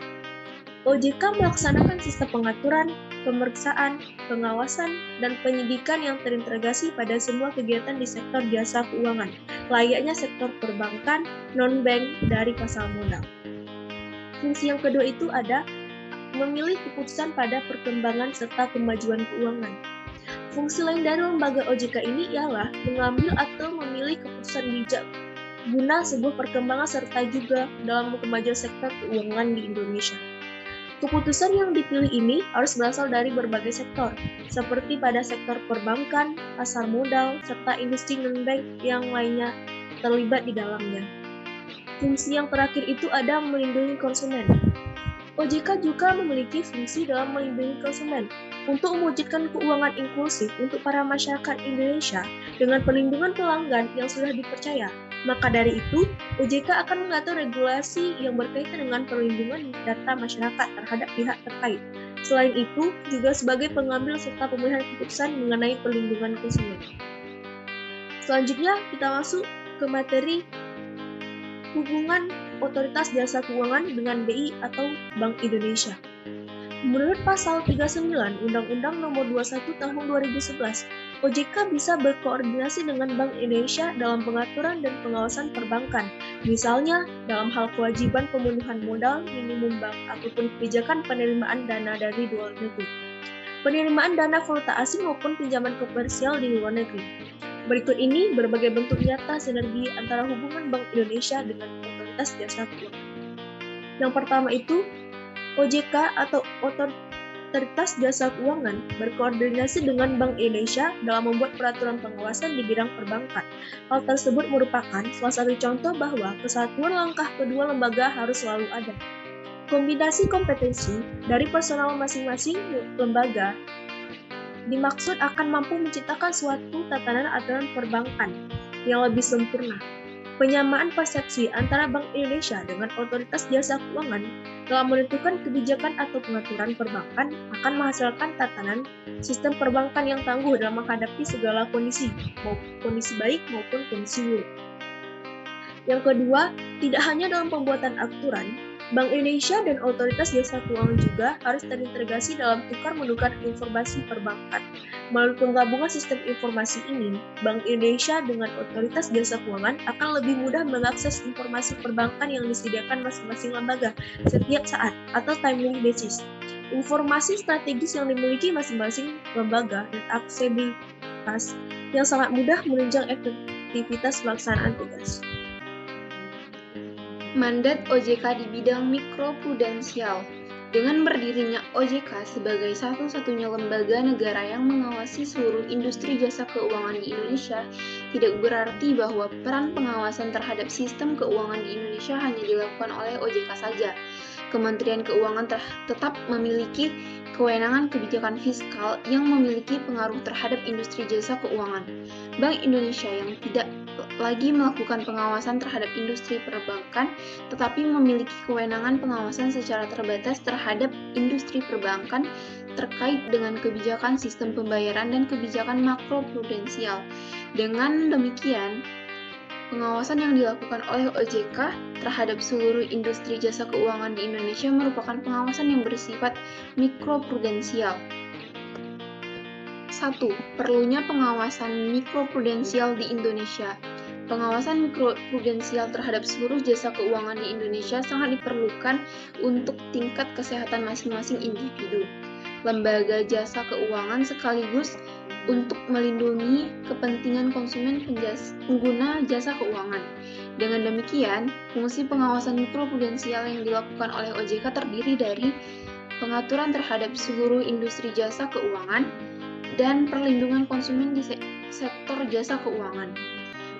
OJK melaksanakan sistem pengaturan, pemeriksaan, pengawasan, dan penyidikan yang terintegrasi pada semua kegiatan di sektor jasa keuangan, layaknya sektor perbankan, non-bank, dari pasar modal. Fungsi yang kedua itu ada memilih keputusan pada perkembangan serta kemajuan keuangan. Fungsi lain dari lembaga OJK ini ialah mengambil atau memilih keputusan bijak guna sebuah perkembangan serta juga dalam kemajuan sektor keuangan di Indonesia. Keputusan yang dipilih ini harus berasal dari berbagai sektor, seperti pada sektor perbankan, pasar modal, serta industri non-bank yang lainnya terlibat di dalamnya. Fungsi yang terakhir itu ada melindungi konsumen. OJK juga memiliki fungsi dalam melindungi konsumen untuk mewujudkan keuangan inklusif untuk para masyarakat Indonesia dengan perlindungan pelanggan yang sudah dipercaya. Maka dari itu, OJK akan mengatur regulasi yang berkaitan dengan perlindungan data masyarakat terhadap pihak terkait. Selain itu, juga sebagai pengambil serta pemilihan keputusan mengenai perlindungan konsumen. Selanjutnya, kita masuk ke materi hubungan Otoritas Jasa Keuangan dengan BI atau Bank Indonesia. Menurut Pasal 39 Undang-Undang Nomor 21 Tahun 2011, OJK bisa berkoordinasi dengan Bank Indonesia dalam pengaturan dan pengawasan perbankan, misalnya dalam hal kewajiban pemenuhan modal minimum bank ataupun kebijakan penerimaan dana dari luar negeri, penerimaan dana valuta asing maupun pinjaman komersial di luar negeri. Berikut ini berbagai bentuk nyata sinergi antara hubungan Bank Indonesia dengan Otoritas Jasa Keuangan. Yang pertama itu, OJK atau Otoritas Jasa Keuangan berkoordinasi dengan Bank Indonesia dalam membuat peraturan pengawasan di bidang perbankan. Hal tersebut merupakan salah satu contoh bahwa kesatuan langkah kedua lembaga harus selalu ada. Kombinasi kompetensi dari personal masing-masing lembaga dimaksud akan mampu menciptakan suatu tatanan aturan perbankan yang lebih sempurna. Penyamaan persepsi antara Bank Indonesia dengan Otoritas Jasa Keuangan dalam menentukan kebijakan atau pengaturan perbankan akan menghasilkan tatanan sistem perbankan yang tangguh dalam menghadapi segala kondisi, maupun kondisi baik maupun kondisi buruk. Yang kedua, tidak hanya dalam pembuatan aturan, Bank Indonesia dan Otoritas Jasa Keuangan juga harus terintegrasi dalam tukar-menukar informasi perbankan. Melalui penggabungan sistem informasi ini, Bank Indonesia dengan Otoritas Jasa Keuangan akan lebih mudah mengakses informasi perbankan yang disediakan masing-masing lembaga setiap saat atau timely basis. Informasi strategis yang dimiliki masing-masing lembaga dan aksesibilitas yang sangat mudah menunjang efektivitas pelaksanaan tugas. Mandat OJK di bidang mikroprudensial. Dengan berdirinya OJK sebagai satu-satunya lembaga negara yang mengawasi seluruh industri jasa keuangan di Indonesia, tidak berarti bahwa peran pengawasan terhadap sistem keuangan di Indonesia hanya dilakukan oleh OJK saja. Kementerian Keuangan tetap memiliki kewenangan kebijakan fiskal yang memiliki pengaruh terhadap industri jasa keuangan. Bank Indonesia yang tidak lagi melakukan pengawasan terhadap industri perbankan, tetapi memiliki kewenangan pengawasan secara terbatas terhadap industri perbankan terkait dengan kebijakan sistem pembayaran dan kebijakan makroprudensial. Dengan demikian, pengawasan yang dilakukan oleh OJK terhadap seluruh industri jasa keuangan di Indonesia merupakan pengawasan yang bersifat mikroprudensial. 1. Perlunya pengawasan mikroprudensial di Indonesia. Pengawasan mikroprudensial terhadap seluruh jasa keuangan di Indonesia sangat diperlukan untuk tingkat kesehatan masing-masing individu, lembaga jasa keuangan sekaligus untuk melindungi kepentingan konsumen pengguna jasa keuangan. Dengan demikian, fungsi pengawasan mikroprudensial yang dilakukan oleh OJK terdiri dari pengaturan terhadap seluruh industri jasa keuangan dan perlindungan konsumen di sektor jasa keuangan.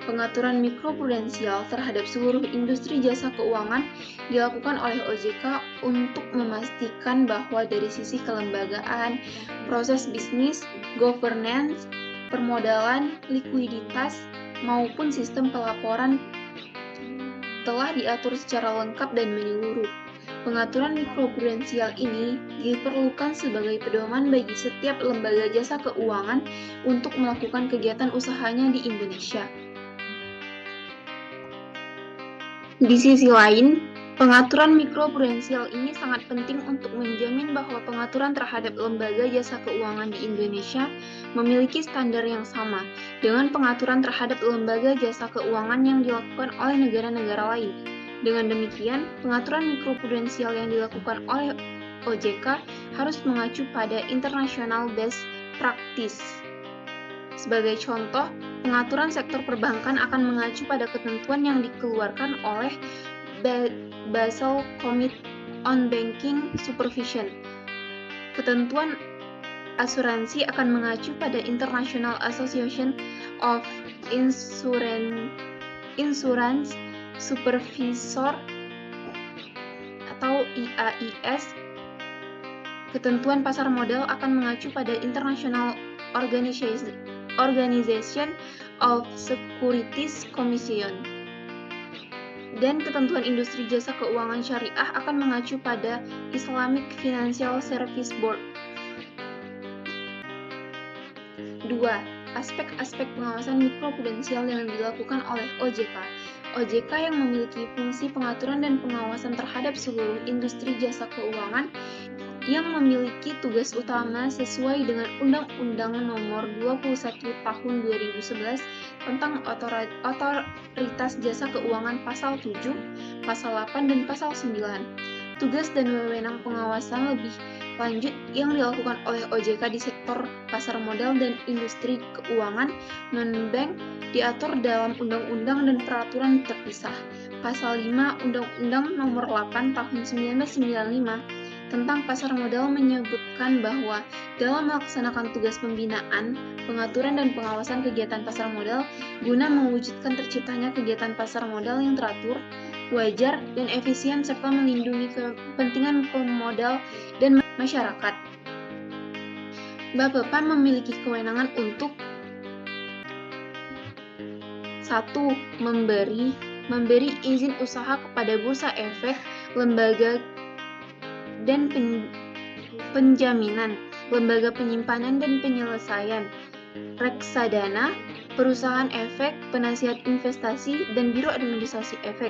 Pengaturan mikroprudensial terhadap seluruh industri jasa keuangan dilakukan oleh OJK untuk memastikan bahwa dari sisi kelembagaan, proses bisnis, governance, permodalan, likuiditas, maupun sistem pelaporan telah diatur secara lengkap dan menyeluruh. Pengaturan mikroprudensial ini diperlukan sebagai pedoman bagi setiap lembaga jasa keuangan untuk melakukan kegiatan usahanya di Indonesia. Di sisi lain, pengaturan mikroprudensial ini sangat penting untuk menjamin bahwa pengaturan terhadap lembaga jasa keuangan di Indonesia memiliki standar yang sama dengan pengaturan terhadap lembaga jasa keuangan yang dilakukan oleh negara-negara lain. Dengan demikian, pengaturan mikroprudensial yang dilakukan oleh OJK harus mengacu pada international best practice. Sebagai contoh, pengaturan sektor perbankan akan mengacu pada ketentuan yang dikeluarkan oleh Basel Committee on Banking Supervision. Ketentuan asuransi akan mengacu pada International Association of Insurance Supervisor atau IAIS. Ketentuan pasar modal akan mengacu pada International Organization of Securities Commission. Dan ketentuan industri jasa keuangan syariah akan mengacu pada Islamic Financial Service Board. 2. Aspek-aspek pengawasan mikroprudensial yang dilakukan oleh OJK. OJK yang memiliki fungsi pengaturan dan pengawasan terhadap seluruh industri jasa keuangan yang memiliki tugas utama sesuai dengan Undang-Undang Nomor 21 Tahun 2011 tentang Otoritas Jasa Keuangan Pasal 7, Pasal 8, dan Pasal 9. Tugas dan wewenang pengawasan lebih lanjut yang dilakukan oleh OJK di sektor pasar modal dan industri keuangan non-bank diatur dalam undang-undang dan peraturan terpisah. Pasal 5 Undang-Undang Nomor 8 Tahun 1995 tentang pasar modal menyebutkan bahwa dalam melaksanakan tugas pembinaan, pengaturan dan pengawasan kegiatan pasar modal guna mewujudkan terciptanya kegiatan pasar modal yang teratur, wajar, dan efisien serta melindungi kepentingan pemodal dan masyarakat. Bapepam memiliki kewenangan untuk 1. Memberi izin usaha kepada bursa efek, lembaga dan penjaminan, lembaga penyimpanan dan penyelesaian, reksadana, perusahaan efek, penasihat investasi, dan biro administrasi efek.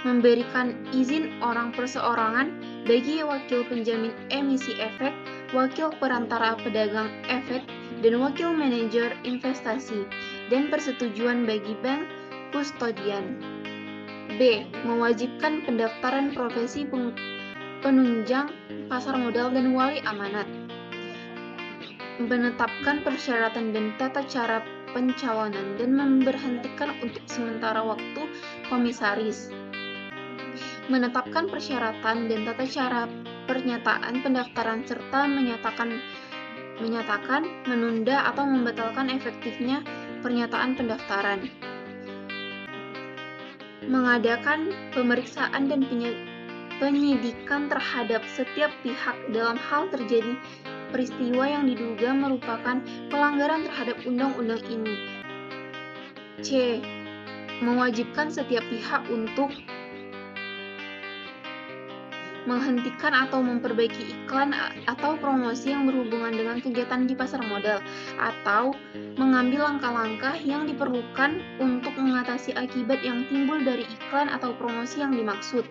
Memberikan izin orang perseorangan bagi wakil penjamin emisi efek, wakil perantara pedagang efek, dan wakil manajer investasi, dan persetujuan bagi bank kustodian. B. Mewajibkan pendaftaran profesi penunjang pasar modal dan wali amanat. Menetapkan persyaratan dan tata cara pencalonan dan memberhentikan untuk sementara waktu komisaris. Menetapkan persyaratan dan tata cara pernyataan pendaftaran serta menyatakan, menunda atau membatalkan efektifnya pernyataan pendaftaran. Mengadakan pemeriksaan dan penyidikan terhadap setiap pihak dalam hal terjadi peristiwa yang diduga merupakan pelanggaran terhadap undang-undang ini. C. Mewajibkan setiap pihak untuk menghentikan atau memperbaiki iklan atau promosi yang berhubungan dengan kegiatan di pasar modal, atau mengambil langkah-langkah yang diperlukan untuk mengatasi akibat yang timbul dari iklan atau promosi yang dimaksud.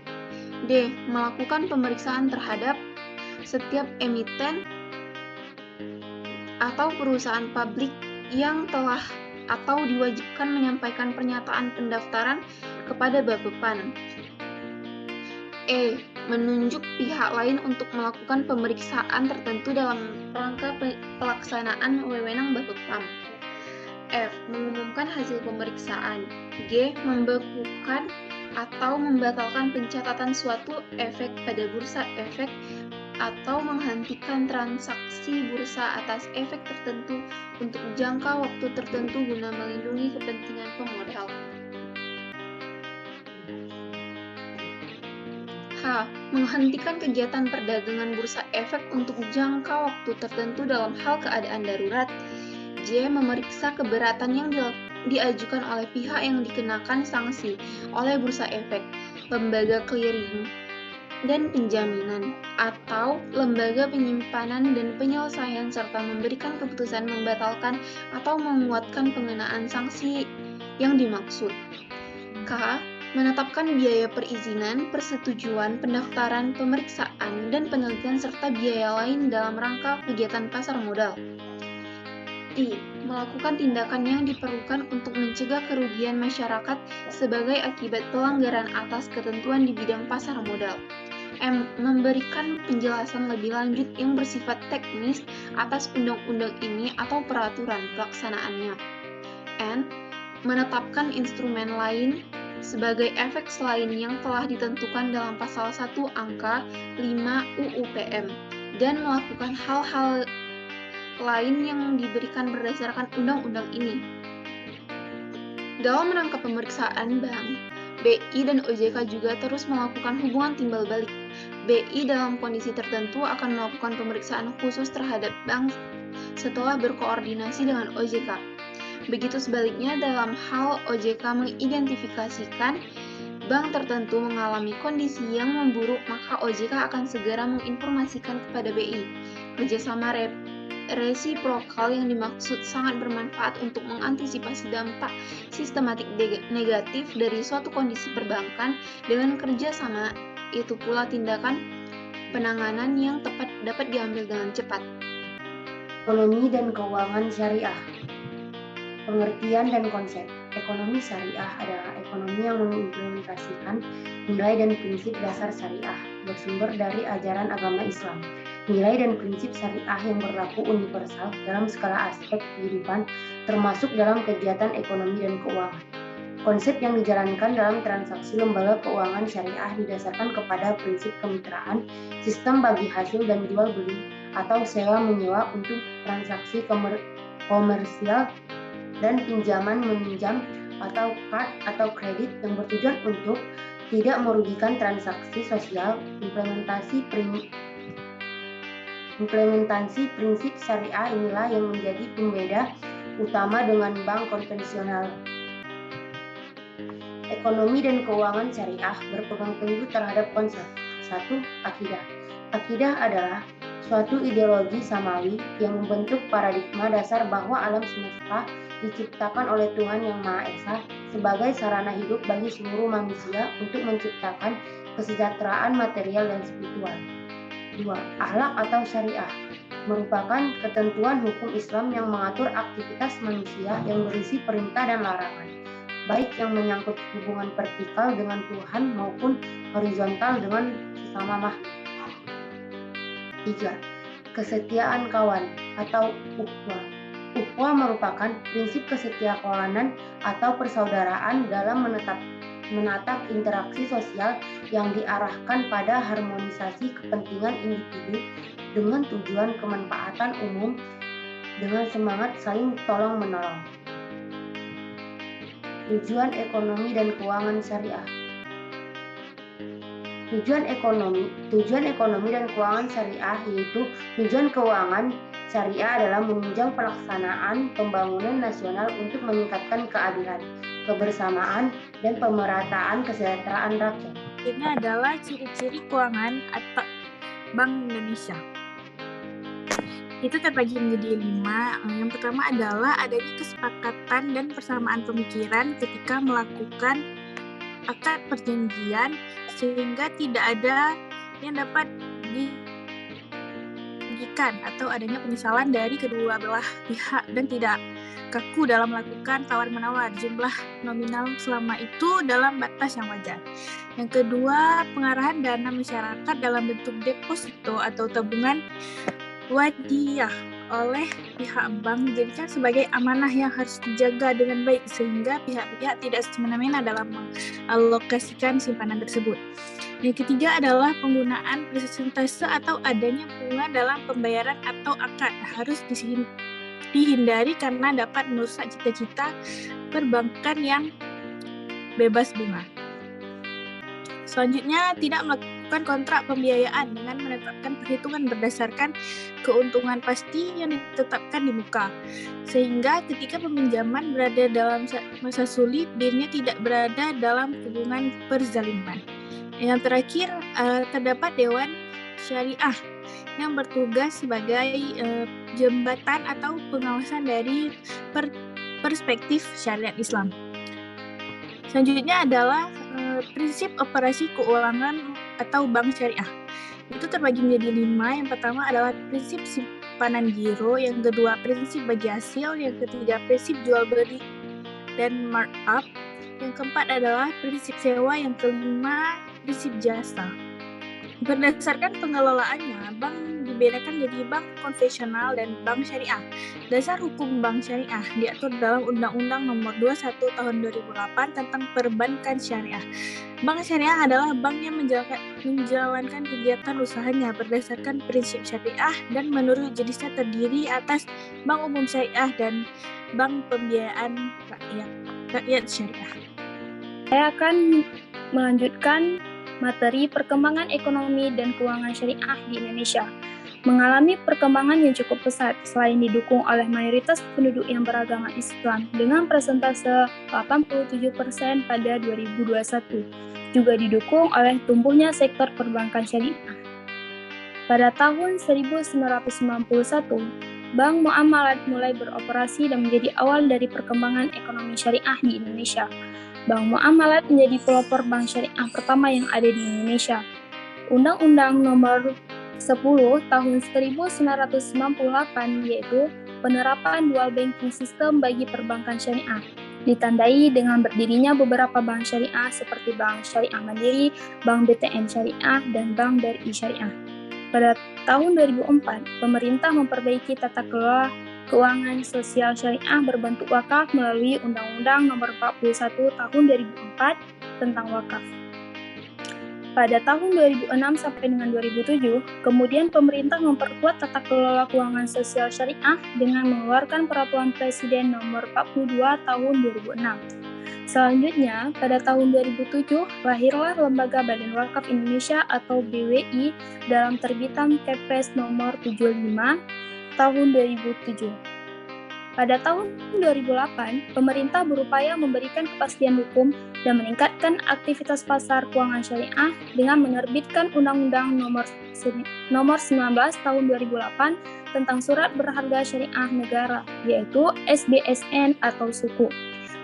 D. Melakukan pemeriksaan terhadap setiap emiten atau perusahaan publik yang telah atau diwajibkan menyampaikan pernyataan pendaftaran kepada Bapepam. E. Menunjuk pihak lain untuk melakukan pemeriksaan tertentu dalam rangka pelaksanaan wewenang Bapepam. F. Mengumumkan hasil pemeriksaan. G. Membekukan atau membatalkan pencatatan suatu efek pada bursa efek atau menghentikan transaksi bursa atas efek tertentu untuk jangka waktu tertentu guna melindungi kepentingan pemodal. H. Menghentikan kegiatan perdagangan bursa efek untuk jangka waktu tertentu dalam hal keadaan darurat. J. Memeriksa keberatan yang diajukan oleh pihak yang dikenakan sanksi oleh bursa efek, lembaga clearing dan penjaminan, atau lembaga penyimpanan dan penyelesaian serta memberikan keputusan membatalkan atau menguatkan pengenaan sanksi yang dimaksud. K. Menetapkan biaya perizinan, persetujuan, pendaftaran, pemeriksaan, dan penelitian serta biaya lain dalam rangka kegiatan pasar modal. I. Melakukan tindakan yang diperlukan untuk mencegah kerugian masyarakat sebagai akibat pelanggaran atas ketentuan di bidang pasar modal. memberikan penjelasan lebih lanjut yang bersifat teknis atas undang-undang ini atau peraturan pelaksanaannya. N. Menetapkan instrumen lain sebagai efek selain yang telah ditentukan dalam pasal 1 angka 5 UU PM dan melakukan hal-hal lain yang diberikan berdasarkan undang-undang ini. Dalam rangka pemeriksaan bank, BI dan OJK juga terus melakukan hubungan timbal balik. BI dalam kondisi tertentu akan melakukan pemeriksaan khusus terhadap bank setelah berkoordinasi dengan OJK. Begitu sebaliknya dalam hal OJK mengidentifikasikan bank tertentu mengalami kondisi yang memburuk, maka OJK akan segera menginformasikan kepada BI. Kerjasama resiprokal yang dimaksud sangat bermanfaat untuk mengantisipasi dampak sistematik negatif dari suatu kondisi perbankan. Dengan kerjasama itu pula tindakan penanganan yang tepat dapat diambil dengan cepat. Ekonomi dan keuangan syariah. Pengertian dan konsep. Ekonomi syariah adalah ekonomi yang mengimplementasikan nilai dan prinsip dasar syariah bersumber dari ajaran agama Islam. Nilai dan prinsip syariah yang berlaku universal dalam segala aspek kehidupan, termasuk dalam kegiatan ekonomi dan keuangan. Konsep yang dijalankan dalam transaksi lembaga keuangan syariah didasarkan kepada prinsip kemitraan, sistem bagi hasil dan jual beli atau sewa menyewa untuk transaksi komersial dan pinjaman meminjam atau kad atau kredit yang bertujuan untuk tidak merugikan transaksi sosial. Implementasi prinsip syariah inilah yang menjadi pembeda utama dengan bank konvensional. Ekonomi dan keuangan syariah berpegang teguh terhadap konsep. 1. Akidah. Akidah adalah suatu ideologi samawi yang membentuk paradigma dasar bahwa alam semesta diciptakan oleh Tuhan Yang Maha Esa sebagai sarana hidup bagi seluruh manusia untuk menciptakan kesejahteraan material dan spiritual. 2. Akhlak atau syariah merupakan ketentuan hukum Islam yang mengatur aktivitas manusia yang berisi perintah dan larangan, baik yang menyangkut hubungan vertikal dengan Tuhan maupun horizontal dengan sesama makhluk. 3. Kesetiaan kawan atau ukhuwah. Ukhuwah merupakan prinsip kesetiakawanan atau persaudaraan dalam menatap interaksi sosial yang diarahkan pada harmonisasi kepentingan individu dengan tujuan kemanfaatan umum dengan semangat saling tolong-menolong. Tujuan ekonomi dan keuangan syariah. Tujuan ekonomi dan keuangan syariah yaitu tujuan keuangan syariah adalah menunjang pelaksanaan pembangunan nasional untuk meningkatkan keadilan, kebersamaan, dan pemerataan kesejahteraan rakyat. Ini adalah ciri-ciri keuangan atau Bank Indonesia. Itu terbagi menjadi 5. Yang pertama adalah adanya kesepakatan dan persamaan pemikiran ketika melakukan akad perjanjian sehingga tidak ada yang dapat dirugikan atau adanya penyesalan dari kedua belah pihak dan tidak kaku dalam melakukan tawar-menawar jumlah nominal selama itu dalam batas yang wajar. Yang kedua, pengarahan dana masyarakat dalam bentuk deposito atau tabungan wadiyah oleh pihak bank dijadikan sebagai amanah yang harus dijaga dengan baik sehingga pihak-pihak tidak semena-mena dalam mengalokasikan simpanan tersebut. Yang ketiga adalah penggunaan persentase atau adanya bunga dalam pembayaran atau akad harus dihindari karena dapat merusak cita-cita perbankan yang bebas bunga. Selanjutnya, tidak melakukan kontrak pembiayaan dengan menetapkan perhitungan berdasarkan keuntungan pasti yang ditetapkan di muka. Sehingga ketika peminjaman berada dalam masa sulit, dirinya tidak berada dalam hubungan perzaliman. Yang terakhir, terdapat Dewan Syariah yang bertugas sebagai jembatan atau pengawasan dari perspektif syariat Islam. Selanjutnya adalah prinsip operasi keuangan atau bank syariah. Itu terbagi menjadi 5. Yang pertama adalah prinsip simpanan giro, yang kedua prinsip bagi hasil, yang ketiga prinsip jual beli dan markup, yang keempat adalah prinsip sewa, yang kelima prinsip jasa. Berdasarkan pengelolaannya, bank dibedakan jadi bank konvensional dan bank syariah. Dasar hukum bank syariah diatur dalam Undang-Undang Nomor 21 Tahun 2008 tentang perbankan syariah. Bank syariah adalah bank yang menjalankan kegiatan usahanya berdasarkan prinsip syariah dan menurut jenisnya terdiri atas bank umum syariah dan bank pembiayaan rakyat syariah. Saya akan melanjutkan materi perkembangan ekonomi dan keuangan syariah di Indonesia. Mengalami perkembangan yang cukup pesat selain didukung oleh mayoritas penduduk yang beragama Islam dengan persentase 87% pada 2021, juga didukung oleh tumbuhnya sektor perbankan syariah. Pada tahun 1991, Bank Muamalat mulai beroperasi dan menjadi awal dari perkembangan ekonomi syariah di Indonesia. Bank Muamalat menjadi pelopor bank syariah pertama yang ada di Indonesia. Undang-Undang Nomor 10 Tahun 1998 yaitu penerapan dual banking system bagi perbankan syariah, ditandai dengan berdirinya beberapa bank syariah seperti Bank Syariah Mandiri, Bank BTN Syariah, dan Bank BRI Syariah. Pada tahun 2004, pemerintah memperbaiki tata kelola keuangan sosial syariah berbentuk wakaf melalui Undang-Undang Nomor 41 Tahun 2004 tentang wakaf. Pada tahun 2006 sampai dengan 2007, kemudian pemerintah memperkuat tata kelola keuangan sosial syariah dengan mengeluarkan Peraturan Presiden Nomor 42 Tahun 2006. Selanjutnya, pada tahun 2007, lahirlah Lembaga Badan Wakaf Indonesia atau BWI dalam terbitan Kepres Nomor 75 Tahun 2007. Pada tahun 2008, pemerintah berupaya memberikan kepastian hukum dan meningkatkan aktivitas pasar keuangan syariah dengan menerbitkan Undang-Undang Nomor 19 Tahun 2008 tentang Surat Berharga Syariah Negara, yaitu SBSN atau suku.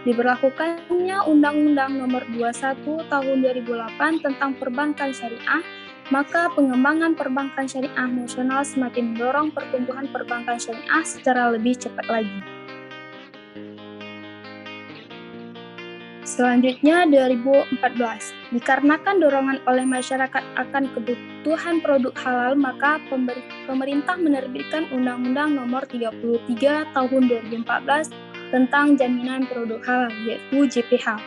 Diberlakukannya Undang-Undang Nomor 21 Tahun 2008 tentang perbankan syariah, maka pengembangan perbankan syariah nasional semakin mendorong pertumbuhan perbankan syariah secara lebih cepat lagi. Selanjutnya 2014, dikarenakan dorongan oleh masyarakat akan kebutuhan produk halal, maka pemerintah menerbitkan Undang-Undang Nomor 33 Tahun 2014 tentang jaminan produk halal, yaitu JPH.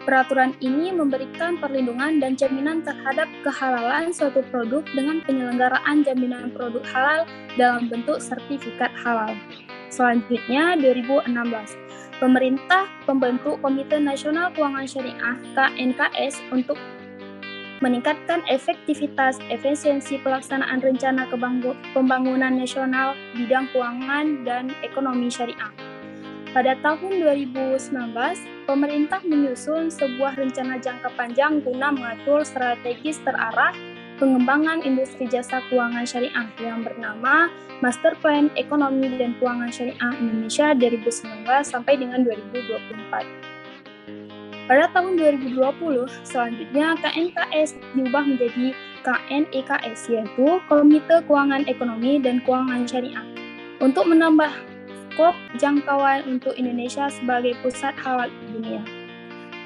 Peraturan ini memberikan perlindungan dan jaminan terhadap kehalalan suatu produk dengan penyelenggaraan jaminan produk halal dalam bentuk sertifikat halal. Selanjutnya, 2016, pemerintah membentuk Komite Nasional Keuangan Syariah (KNKS) untuk meningkatkan efektivitas, efisiensi pelaksanaan rencana pembangunan nasional bidang keuangan dan ekonomi syariah. Pada tahun 2019, pemerintah menyusun sebuah rencana jangka panjang guna mengatur strategis terarah pengembangan industri jasa keuangan syariah yang bernama Master Plan Ekonomi dan Keuangan Syariah Indonesia 2019 sampai dengan 2024. Pada tahun 2020, selanjutnya KNKS diubah menjadi KNEKS, yaitu Komite Keuangan Ekonomi dan Keuangan Syariah, untuk menambah skop jangkauan untuk Indonesia sebagai pusat halal dunia.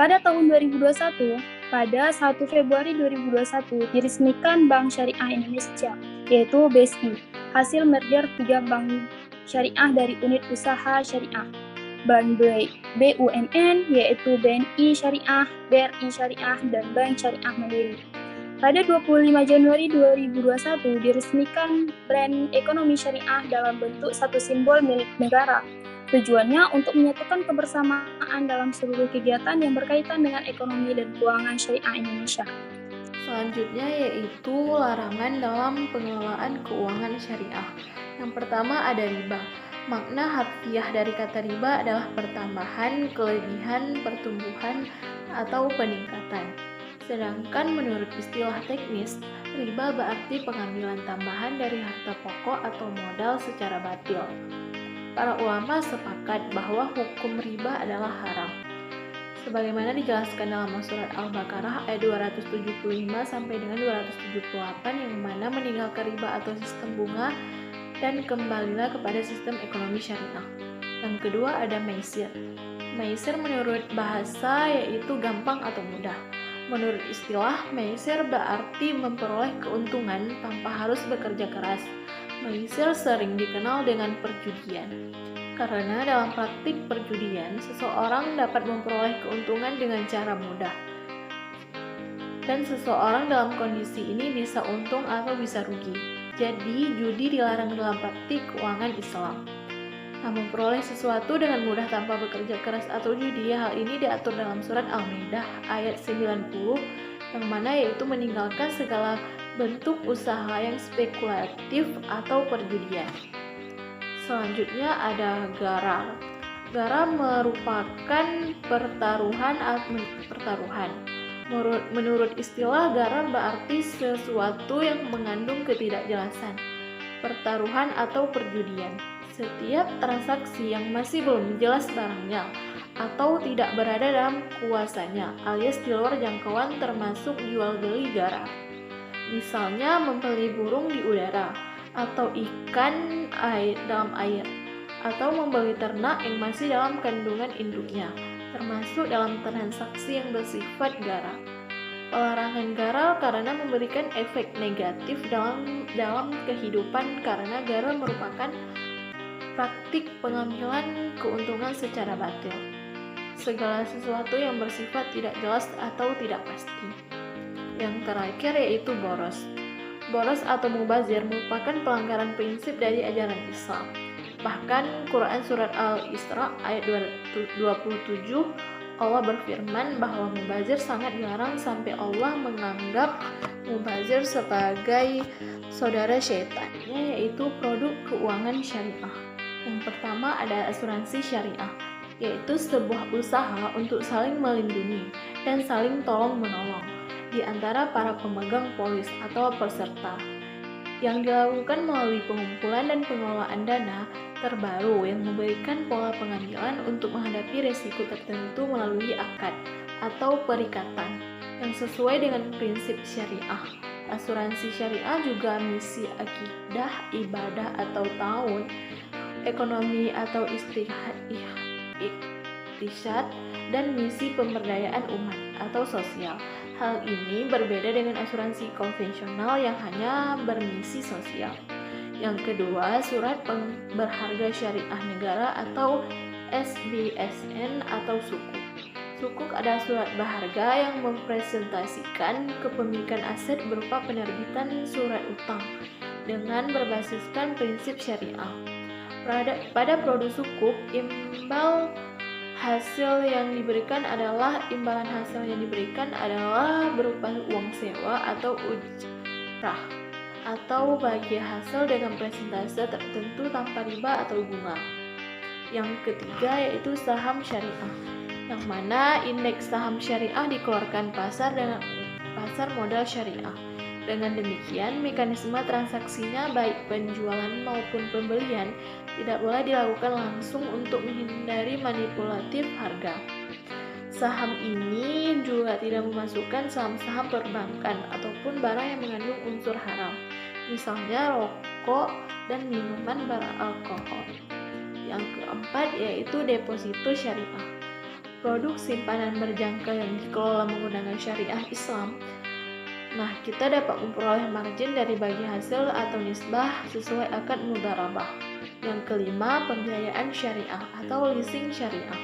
Pada tahun 2021, pada 1 Februari 2021 diresmikan Bank Syariah Indonesia, yaitu BSI, hasil merger 3 bank syariah dari unit usaha syariah. Bank BUMN, yaitu BNI Syariah, BRI Syariah, dan Bank Syariah Mandiri. Pada 25 Januari 2021 diresmikan brand ekonomi syariah dalam bentuk satu simbol milik negara. Tujuannya untuk menyatukan kebersamaan dalam seluruh kegiatan yang berkaitan dengan ekonomi dan keuangan syariah Indonesia. Selanjutnya yaitu larangan dalam pengelolaan keuangan syariah. Yang pertama ada riba. Makna harfiah dari kata riba adalah pertambahan, kelebihan, pertumbuhan, atau peningkatan. Sedangkan menurut istilah teknis, riba berarti pengambilan tambahan dari harta pokok atau modal secara batil. Para ulama sepakat bahwa hukum riba adalah haram. Sebagaimana dijelaskan dalam surat Al-Baqarah ayat 275 sampai dengan 278 yang mana meninggalkan riba atau sistem bunga dan kembalilah kepada sistem ekonomi syariah. Yang kedua ada maisir. Maisir menurut bahasa yaitu gampang atau mudah. Menurut istilah, meisir berarti memperoleh keuntungan tanpa harus bekerja keras. Meisir sering dikenal dengan perjudian. Karena dalam praktik perjudian, seseorang dapat memperoleh keuntungan dengan cara mudah. Dan seseorang dalam kondisi ini bisa untung atau bisa rugi. Jadi, judi dilarang dalam praktik keuangan Islam. Namun memperoleh sesuatu dengan mudah tanpa bekerja keras atau judi, hal ini diatur dalam surat Al-Maidah ayat 90, yang mana yaitu meninggalkan segala bentuk usaha yang spekulatif atau perjudian. Selanjutnya ada gharar. Gharar merupakan pertaruhan. Menurut istilah, gharar berarti sesuatu yang mengandung ketidakjelasan, pertaruhan atau perjudian. Setiap transaksi yang masih belum jelas barangnya atau tidak berada dalam kuasanya alias di luar jangkauan termasuk jual beli gharar. Misalnya membeli burung di udara atau ikan dalam air atau membeli ternak yang masih dalam kandungan induknya, termasuk dalam transaksi yang bersifat gharar. Pelarangan gharar karena memberikan efek negatif dalam kehidupan, karena gharar merupakan praktik pengambilan keuntungan secara batil. Segala sesuatu yang bersifat tidak jelas atau tidak pasti. Yang terakhir yaitu boros. Boros atau mubazir merupakan pelanggaran prinsip dari ajaran Islam. Bahkan Quran Surat Al-Isra ayat 27, Allah berfirman bahwa mubazir sangat dilarang sampai Allah menganggap mubazir sebagai saudara syaitannya, yaitu produk keuangan syariah. Yang pertama ada asuransi syariah, yaitu sebuah usaha untuk saling melindungi dan saling tolong-menolong di antara para pemegang polis atau peserta, yang dilakukan melalui pengumpulan dan pengelolaan dana terbaru yang memberikan pola pengambilan untuk menghadapi risiko tertentu melalui akad atau perikatan yang sesuai dengan prinsip syariah. Asuransi syariah juga misi akidah, ibadah atau tahun, ekonomi atau ikhtisyad, dan misi pemberdayaan umat atau sosial. Hal ini berbeda dengan asuransi konvensional yang hanya bermisi sosial. Yang kedua, surat berharga syariah negara atau SBSN atau sukuk. Sukuk adalah surat berharga yang mempresentasikan kepemilikan aset berupa penerbitan surat utang dengan berbasiskan prinsip syariah. Pada produk sukuk, imbalan hasil yang diberikan adalah berupa uang sewa atau ujrah atau bagi hasil dengan persentase tertentu tanpa riba atau bunga. Yang ketiga yaitu saham syariah, yang mana indeks saham syariah dikeluarkan pasar modal syariah. Dengan demikian, mekanisme transaksinya baik penjualan maupun pembelian tidak boleh dilakukan langsung untuk menghindari manipulatif harga. Saham ini juga tidak memasukkan saham-saham perbankan ataupun barang yang mengandung unsur haram, misalnya rokok dan minuman beralkohol. Yang keempat yaitu deposito syariah. Produk simpanan berjangka yang dikelola menggunakan syariah Islam. Nah, kita dapat memperoleh margin dari bagi hasil atau nisbah sesuai akad mudharabah. Yang kelima, pembiayaan syariah atau leasing syariah.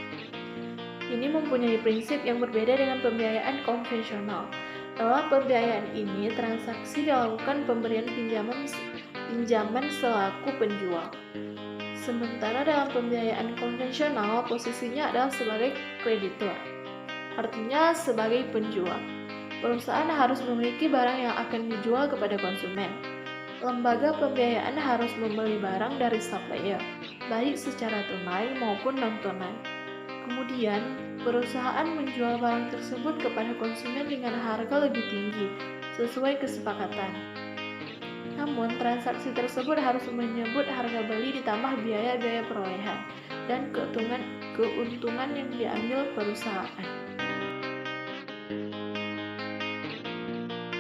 Ini mempunyai prinsip yang berbeda dengan pembiayaan konvensional. Dalam pembiayaan ini, transaksi dilakukan pemberian pinjaman selaku penjual. Sementara dalam pembiayaan konvensional, posisinya adalah sebagai kreditor, artinya sebagai penjual. Perusahaan harus memiliki barang yang akan dijual kepada konsumen. Lembaga pembiayaan harus membeli barang dari supplier, baik secara tunai maupun non-tunai. Kemudian, perusahaan menjual barang tersebut kepada konsumen dengan harga lebih tinggi, sesuai kesepakatan. Namun, transaksi tersebut harus menyebut harga beli ditambah biaya-biaya perolehan dan keuntungan yang diambil perusahaan.